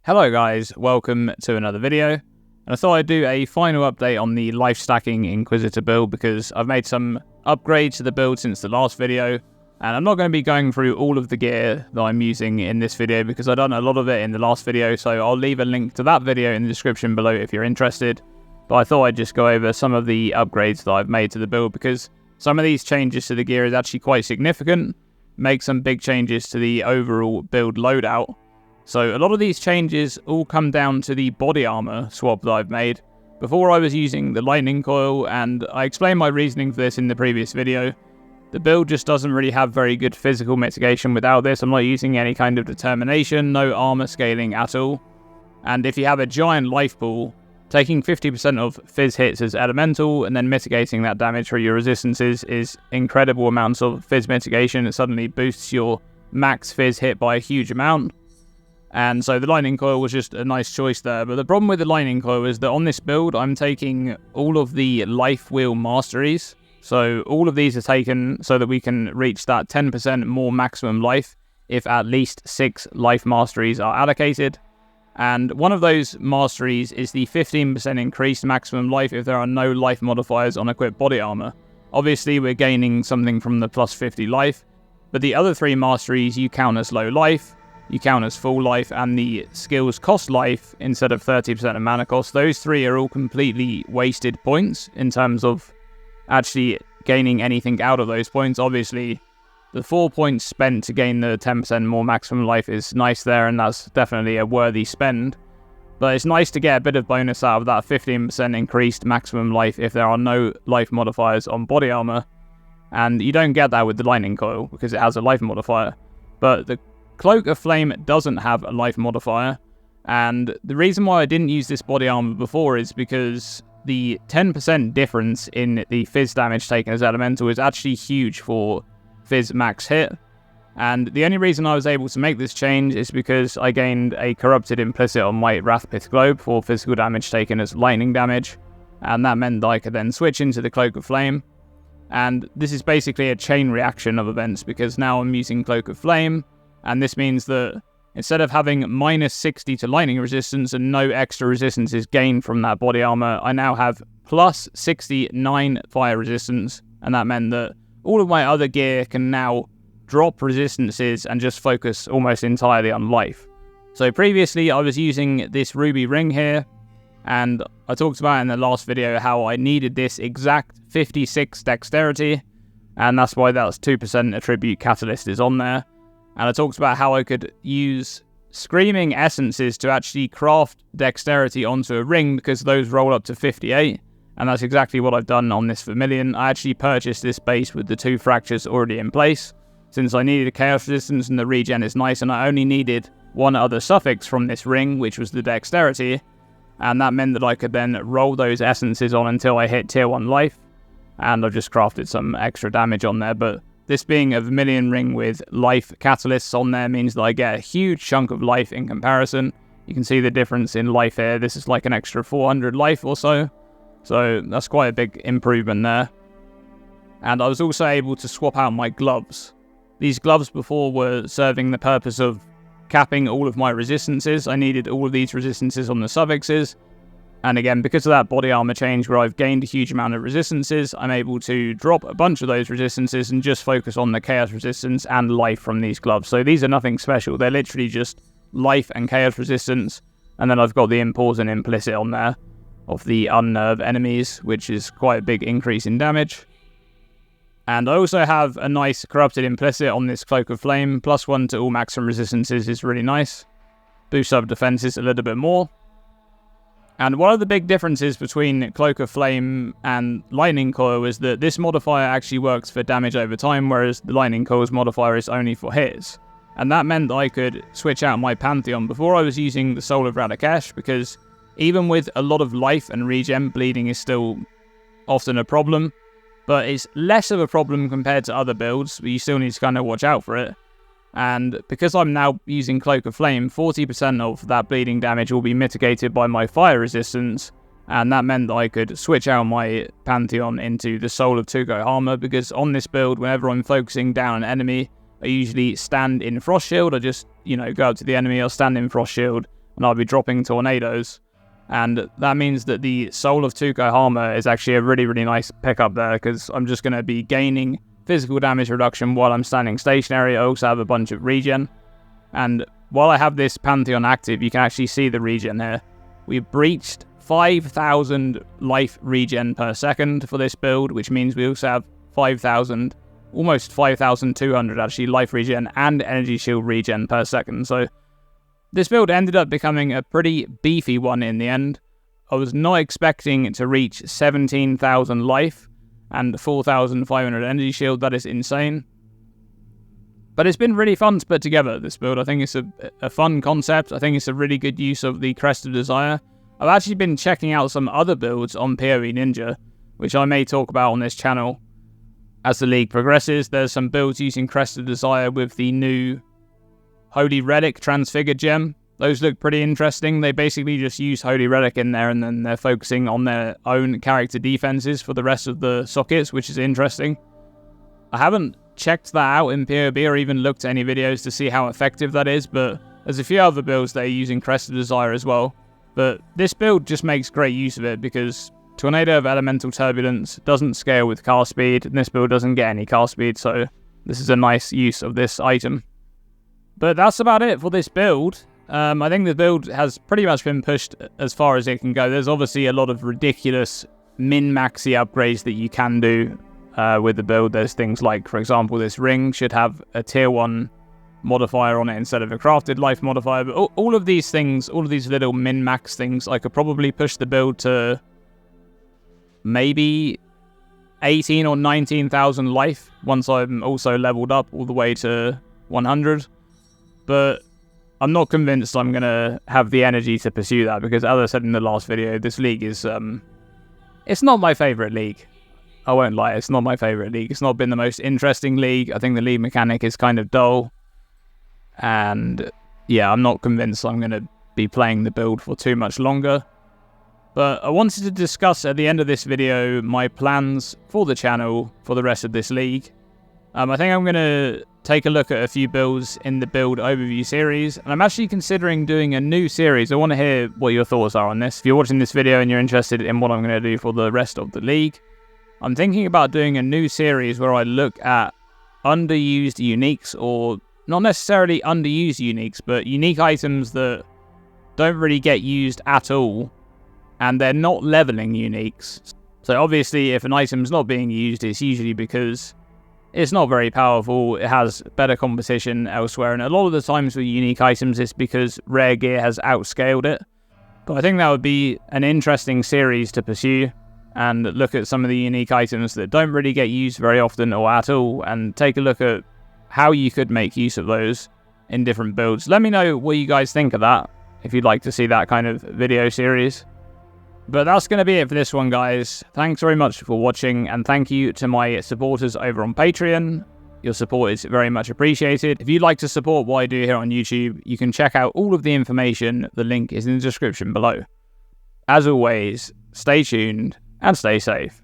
Hello guys, welcome to another video, and I thought I'd do a final update on the life stacking Inquisitor build because I've made some upgrades to the build since the last video, and I'm not going to be going through all of the gear that I'm using in this video because I've done a lot of it in the last video, so I'll leave a link to that video in the description below if you're interested. But I thought I'd just go over some of the upgrades that I've made to the build because some of these changes to the gear is actually quite significant, make some big changes to the overall build loadout. So a lot of these changes all come down to the body armor swap that I've made. Before I was using the lightning coil, and I explained my reasoning for this in the previous video. The build just doesn't really have very good physical mitigation without this. I'm not using any kind of determination, no armor scaling at all. And if you have a giant life pool, taking 50% of fizz hits as elemental and then mitigating that damage through your resistances is incredible amounts of fizz mitigation. It suddenly boosts your max fizz hit by a huge amount. And so the lightning coil was just a nice choice there. But the problem with the lightning coil is that on this build, I'm taking all of the life wheel masteries. So all of these are taken so that we can reach that 10% more maximum life if at least 6 life masteries are allocated. And one of those masteries is the 15% increased maximum life if there are no life modifiers on equipped body armor. Obviously, we're gaining something from the plus 50 life. But the other 3 masteries you count as low life, you count as full life, and the skills cost life instead of 30% of mana cost. Those 3 are all completely wasted points in terms of actually gaining anything out of those points. Obviously, the 4 points spent to gain the 10% more maximum life is nice there, and that's definitely a worthy spend. But it's nice to get a bit of bonus out of that 15% increased maximum life if there are no life modifiers on body armor. And you don't get that with the lightning coil because it has a life modifier. But the Cloak of Flame doesn't have a life modifier, and the reason why I didn't use this body armor before is because the 10% difference in the fizz damage taken as elemental is actually huge for fizz max hit, and the only reason I was able to make this change is because I gained a corrupted implicit on my Rathpith globe for physical damage taken as lightning damage, and that meant that I could then switch into the Cloak of Flame. And this is basically a chain reaction of events because now I'm using Cloak of Flame. And this means that instead of having minus 60 to lightning resistance and no extra resistance is gained from that body armor, I now have plus 69 fire resistance. And that meant that all of my other gear can now drop resistances and just focus almost entirely on life. So previously I was using this ruby ring here, and I talked about in the last video how I needed this exact 56 dexterity, and that's why that 2% attribute catalyst is on there. And I talked about how I could use Screaming Essences to actually craft dexterity onto a ring because those roll up to 58. And that's exactly what I've done on this Vermilion. I actually purchased this base with the 2 fractures already in place, since I needed a chaos resistance and the regen is nice, and I only needed one other suffix from this ring, which was the dexterity. And that meant that I could then roll those essences on until I hit tier 1 life. And I've just crafted some extra damage on there, but this being a Vermilion ring with life catalysts on there means that I get a huge chunk of life in comparison. You can see the difference in life here. This is like an extra 400 life or so. So that's quite a big improvement there. And I was also able to swap out my gloves. These gloves before were serving the purpose of capping all of my resistances. I needed all of these resistances on the suffixes. And again, because of that body armor change where I've gained a huge amount of resistances, I'm able to drop a bunch of those resistances and just focus on the chaos resistance and life from these gloves. So these are nothing special. They're literally just life and chaos resistance. And then I've got the important implicit on there of the unnerve enemies, which is quite a big increase in damage. And I also have a nice corrupted implicit on this Cloak of Flame. +1 to all maximum resistances is really nice. Boosts up defenses a little bit more. And one of the big differences between Cloak of Flame and Lightning Coil is that this modifier actually works for damage over time, whereas the Lightning Coil's modifier is only for hits. And that meant that I could switch out my Pantheon. Before I was using the Soul of Radakash, because even with a lot of life and regen, bleeding is still often a problem. But it's less of a problem compared to other builds, but you still need to kind of watch out for it. And because I'm now using Cloak of Flame, 40% of that bleeding damage will be mitigated by my fire resistance, and that meant that I could switch out my Pantheon into the Soul of Tugo Armour, because on this build, whenever I'm focusing down an enemy, I usually stand in Frost Shield. I just, go up to the enemy, I'll stand in Frost Shield, and I'll be dropping tornadoes. And that means that the Soul of Tuco Armour is actually a really, really nice pickup there, because I'm just going to be gaining physical damage reduction while I'm standing stationary. I also have a bunch of regen. And while I have this Pantheon active, you can actually see the regen here. We've breached 5,000 life regen per second for this build, which means we also have 5,000, almost 5,200 actually, life regen and energy shield regen per second. So this build ended up becoming a pretty beefy one in the end. I was not expecting it to reach 17,000 life and 4,500 energy shield. That is insane. But it's been really fun to put together, this build. I think it's a fun concept. I think it's a really good use of the Crest of Desire. I've actually been checking out some other builds on PoE Ninja, which I may talk about on this channel as the league progresses. There's some builds using Crest of Desire with the new Holy Relic Transfigured Gem. Those look pretty interesting. They basically just use Holy Relic in there, and then they're focusing on their own character defenses for the rest of the sockets, which is interesting. I haven't checked that out in PoB or even looked at any videos to see how effective that is, but there's a few other builds that are using Crest of Desire as well. But this build just makes great use of it, because Tornado of Elemental Turbulence doesn't scale with cast speed, and this build doesn't get any cast speed, so this is a nice use of this item. But that's about it for this build. I think the build has pretty much been pushed as far as it can go. There's obviously a lot of ridiculous min-maxy upgrades that you can do with the build. There's things like, for example, this ring should have a tier 1 modifier on it instead of a crafted life modifier. But all of these things, all of these little min-max things, I could probably push the build to maybe 18 or 19,000 life once I'm also leveled up all the way to 100. But I'm not convinced I'm going to have the energy to pursue that, because as I said in the last video, this league is, it's not my favourite league. I won't lie, it's not my favourite league. It's not been the most interesting league. I think the league mechanic is kind of dull. And yeah, I'm not convinced I'm going to be playing the build for too much longer. But I wanted to discuss at the end of this video my plans for the channel for the rest of this league. I think I'm going to take a look at a few builds in the build overview series, and I'm actually considering doing a new series. I want to hear what your thoughts are on this. If you're watching this video and you're interested in what I'm going to do for the rest of the league, I'm thinking about doing a new series where I look at underused uniques, or not necessarily underused uniques, but unique items that don't really get used at all, and they're not leveling uniques. So obviously if an item's not being used, it's usually because it's not very powerful, it has better competition elsewhere, and a lot of the times with unique items it's because rare gear has outscaled it. But I think that would be an interesting series to pursue, and look at some of the unique items that don't really get used very often or at all, and take a look at how you could make use of those in different builds. Let me know what you guys think of that, if you'd like to see that kind of video series. But that's going to be it for this one, guys. Thanks very much for watching, and thank you to my supporters over on Patreon. Your support is very much appreciated. If you'd like to support what I do here on YouTube, you can check out all of the information. The link is in the description below. As always, stay tuned and stay safe.